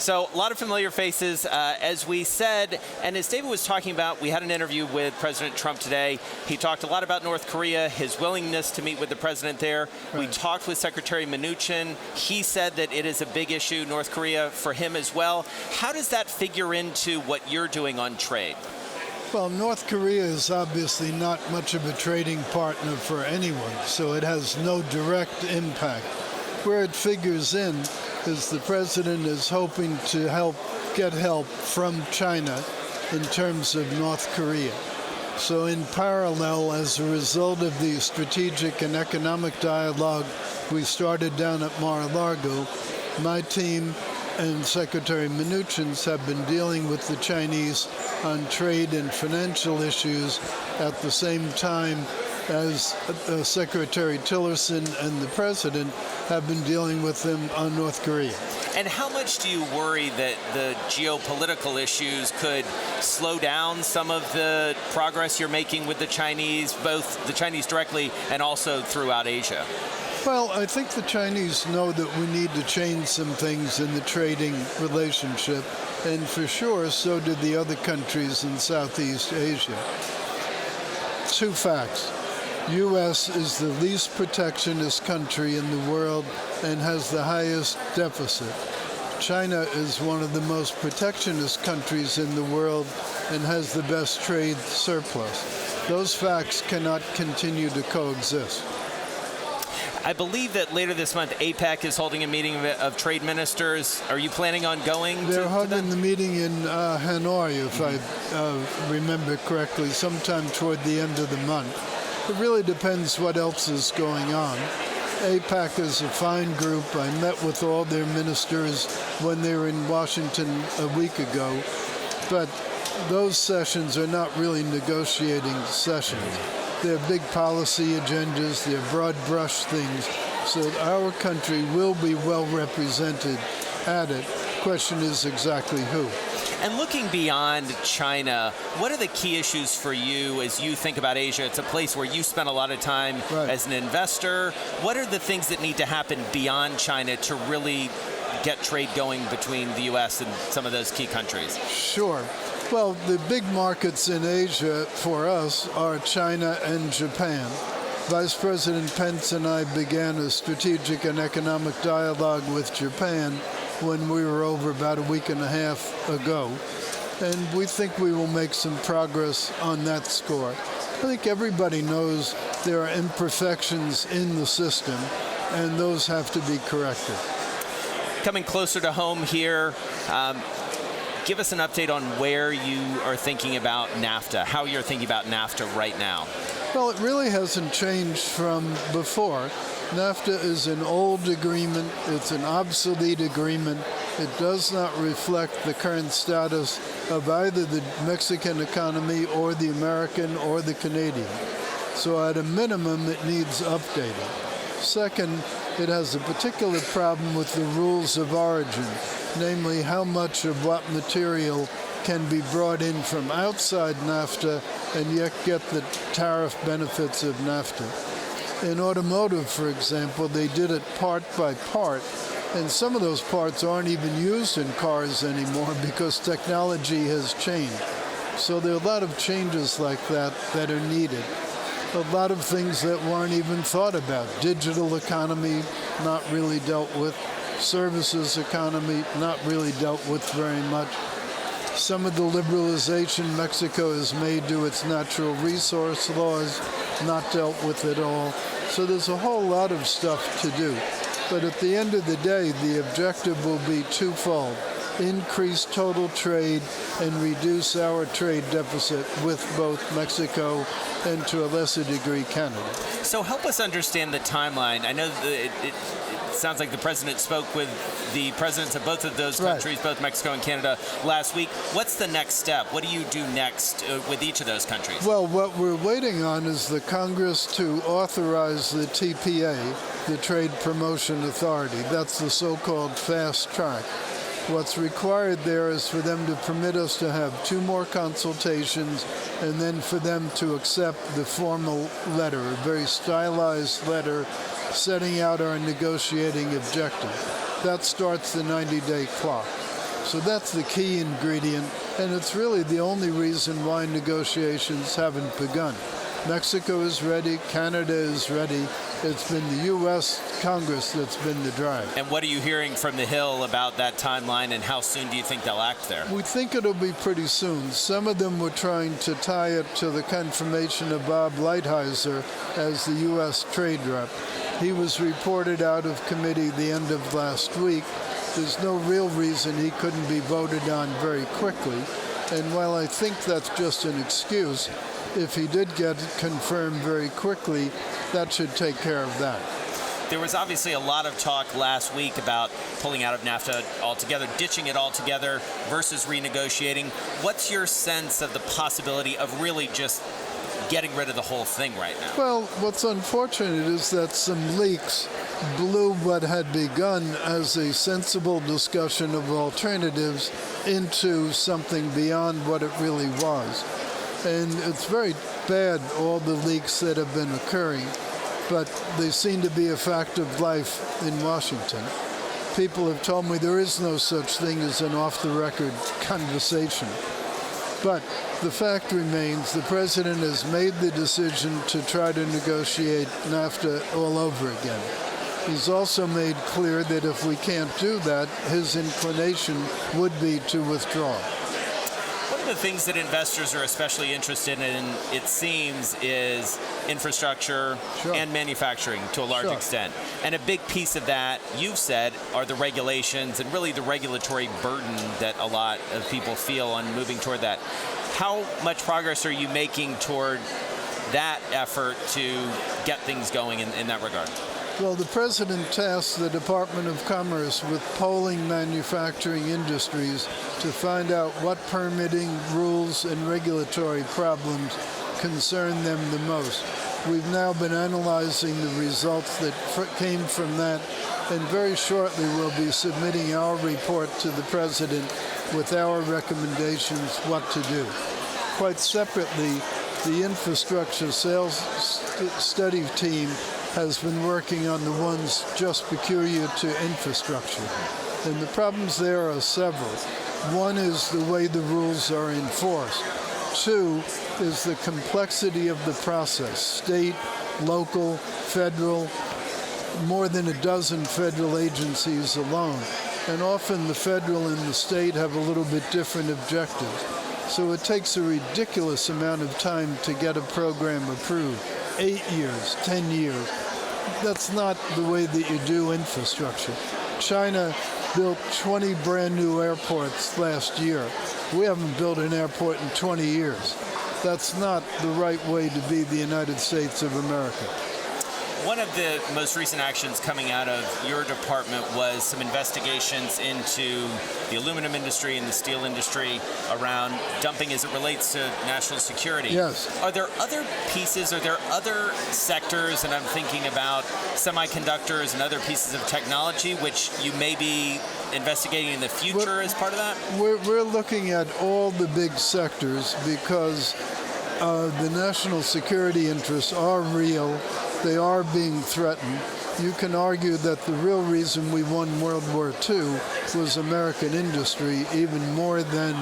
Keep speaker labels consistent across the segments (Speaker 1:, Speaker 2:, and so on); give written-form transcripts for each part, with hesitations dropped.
Speaker 1: So a lot of familiar faces, as we said, and as David was talking about, we had an interview with President Trump today. He talked a lot about North Korea, his willingness to meet with the president there. Right. We talked with Secretary Mnuchin. He said that it is a big issue, North Korea, for him as well. How does that figure into what you're doing on trade?
Speaker 2: Well, North Korea is obviously not much of a trading partner for anyone, so it has no direct impact. Where it figures in is the president is hoping to get help from China in terms of North Korea. So in parallel, as a result of the strategic and economic dialogue we started down at Mar-a-Lago, my team and Secretary Mnuchin's have been dealing with the Chinese on trade and financial issues at the same time as Secretary Tillerson and the president have been dealing with them on North Korea.
Speaker 1: And how much do you worry that the geopolitical issues could slow down some of the progress you're making with the Chinese, both the Chinese directly and also throughout Asia?
Speaker 2: Well, I think the Chinese know that we need to change some things in the trading relationship, and for sure, so did the other countries in Southeast Asia. Two facts. U.S. is the least protectionist country in the world and has the highest deficit. China is one of the most protectionist countries in the world and has the best trade surplus. Those facts cannot continue to coexist.
Speaker 1: I believe that later this month, Apec is holding a meeting of trade ministers. Are you planning on going
Speaker 2: They're holding the meeting in Hanoi, if I remember correctly, sometime toward the end of the month. It really depends what else is going on. APEC is a fine group. I met with all their ministers when they were in Washington a week ago. But those sessions are not really negotiating sessions. They're big policy agendas. They're broad brush things. So our country will be well represented at it. Question is exactly who.
Speaker 1: And looking beyond China, what are the key issues for you as you think about Asia? It's a place where you spend a lot of time as an investor. What are the things that need to happen beyond China to really get trade going between the U.S. and some of those key countries?
Speaker 2: Sure. Well, the big markets in Asia for us are China and Japan. Vice President Pence and I began a strategic and economic dialogue with Japan when we were over about a week and a half ago. And we think we will make some progress on that score. I think everybody knows there are imperfections in the system, and those have to be corrected.
Speaker 1: Coming closer to home here, give us an update on where you are thinking about Nafta, how you're thinking about Nafta right now.
Speaker 2: Well, it really hasn't changed from before. Nafta is an old agreement. It's an obsolete agreement. It does not reflect the current status of either the Mexican economy or the American or the Canadian. So at a minimum, it needs updating. Second, it has a particular problem with the rules of origin, namely how much of what material can be brought in from outside NAFTA and yet get the tariff benefits of NAFTA. In automotive, for example, they did it part by part, and some of those parts aren't even used in cars anymore because technology has changed. So there are a lot of changes like that that are needed. A lot of things that weren't even thought about. Digital economy, not really dealt with. Services economy, not really dealt with very much. Some of the liberalization Mexico has made to its natural resource laws, not dealt with at all. So there's a whole lot of stuff to do. But at the end of the day, the objective will be twofold. Increase total trade and reduce our trade deficit with both Mexico and, to a lesser degree, Canada.
Speaker 1: So help us understand the timeline. I know that it sounds like the president spoke with the presidents of both of those countries, both Mexico and Canada, last week. What's the next step? What do you do next with each of those countries?
Speaker 2: Well, what we're waiting on is the Congress to authorize the TPA, the Trade Promotion Authority. That's the so-called fast track. What's required there is for them to permit us to have 2 more consultations and then for them to accept the formal letter, a very stylized letter setting out our negotiating objective. That starts the 90-day clock. So that's the key ingredient, and it's really the only reason why negotiations haven't begun. Mexico is ready, Canada is ready. It's been the U.S. Congress that's been the drive.
Speaker 1: And what are you hearing from the Hill about that timeline, and how soon do you think they'll act there?
Speaker 2: We think it'll be pretty soon. Some of them were trying to tie it to the confirmation of Bob Lighthizer as the U.S. trade rep. He was reported out of committee the end of last week. There's no real reason he couldn't be voted on very quickly. And while I think that's just an excuse, if he did get confirmed very quickly, that should take care of that.
Speaker 1: There was obviously a lot of talk last week about pulling out of NAFTA altogether, ditching it altogether versus renegotiating. What's your sense of the possibility of really just getting rid of the whole thing right now?
Speaker 2: Well, what's unfortunate is that some leaks blew what had begun as a sensible discussion of alternatives into something beyond what it really was. And it's very bad, all the leaks that have been occurring, but they seem to be a fact of life in Washington. People have told me there is no such thing as an off-the-record conversation. But the fact remains, the president has made the decision to try to negotiate NAFTA all over again. He's also made clear that if we can't do that, his inclination would be to withdraw.
Speaker 1: One of the things that investors are especially interested in, it seems, is infrastructure and manufacturing to a large extent. And a big piece of that, you've said, are the regulations and really the regulatory burden that a lot of people feel on moving toward that. How much progress are you making toward that effort to get things going in that regard?
Speaker 2: Well, the president tasked the Department of Commerce with polling manufacturing industries to find out what permitting rules and regulatory problems concern them the most. We've now been analyzing the results that came from that, and very shortly we'll be submitting our report to the president with our recommendations what to do. Quite separately, the infrastructure sales study team has been working on the ones just peculiar to infrastructure. And the problems there are several. One is the way the rules are enforced. Two is the complexity of the process, state, local, federal, more than a dozen federal agencies alone. And often the federal and the state have a little bit different objectives. So it takes a ridiculous amount of time to get a program approved. 8 years, 10 years. That's not the way that you do infrastructure. China built 20 brand new airports last year. We haven't built an airport in 20 years. That's not the right way to be the United States of America.
Speaker 1: One of the most recent actions coming out of your department was some investigations into the aluminum industry and the steel industry around dumping as it relates to national security.
Speaker 2: Yes.
Speaker 1: Are there other pieces, are there other sectors, and I'm thinking about semiconductors and other pieces of technology, which you may be investigating in the future as part of that?
Speaker 2: We're looking at all the big sectors because the national security interests are real. They are being threatened. You can argue that the real reason we won World War II was American industry, even more than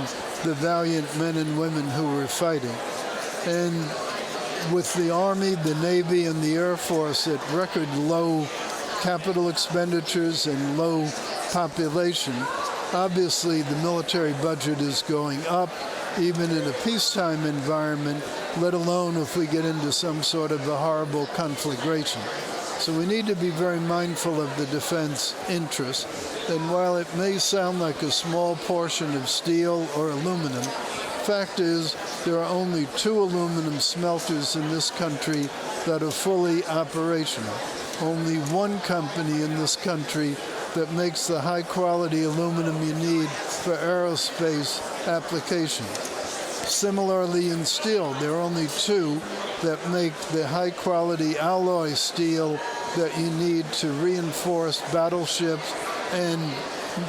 Speaker 2: the valiant men and women who were fighting. And with the Army, the Navy, and the Air Force at record low capital expenditures and low population, obviously the military budget is going up, even in a peacetime environment, let alone if we get into some sort of a horrible conflagration. So we need to be very mindful of the defense interest. And while it may sound like a small portion of steel or aluminum, fact is there are only 2 aluminum smelters in this country that are fully operational. Only 1 company in this country that makes the high-quality aluminum you need for aerospace applications. Similarly, in steel, there are only 2 that make the high-quality alloy steel that you need to reinforce battleships and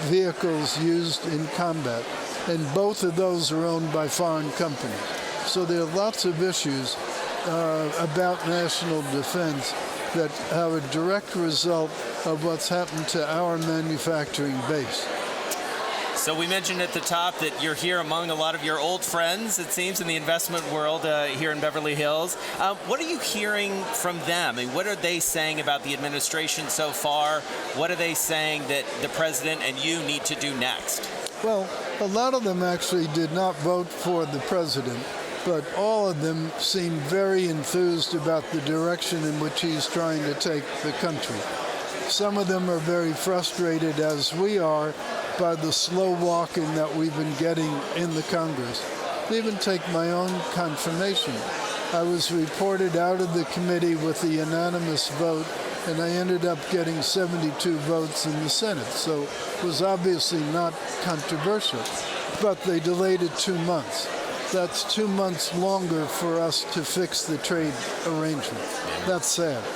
Speaker 2: vehicles used in combat. And both of those are owned by foreign companies. So there are lots of issues about national defense that are a direct result of what's happened to our manufacturing base.
Speaker 1: So we mentioned at the top that you're here among a lot of your old friends, it seems, in the investment world here in Beverly Hills. What are you hearing from them? I mean, what are they saying about the administration so far? What are they saying that the president and you need to do next?
Speaker 2: Well, a lot of them actually did not vote for the president, but all of them seem very enthused about the direction in which he's trying to take the country. Some of them are very frustrated, as we are, by the slow walking that we've been getting in the Congress. Even take my own confirmation. I was reported out of the committee with a unanimous vote, and I ended up getting 72 votes in the Senate. So it was obviously not controversial, but they delayed it 2 months. That's 2 months longer for us to fix the trade arrangement. That's sad.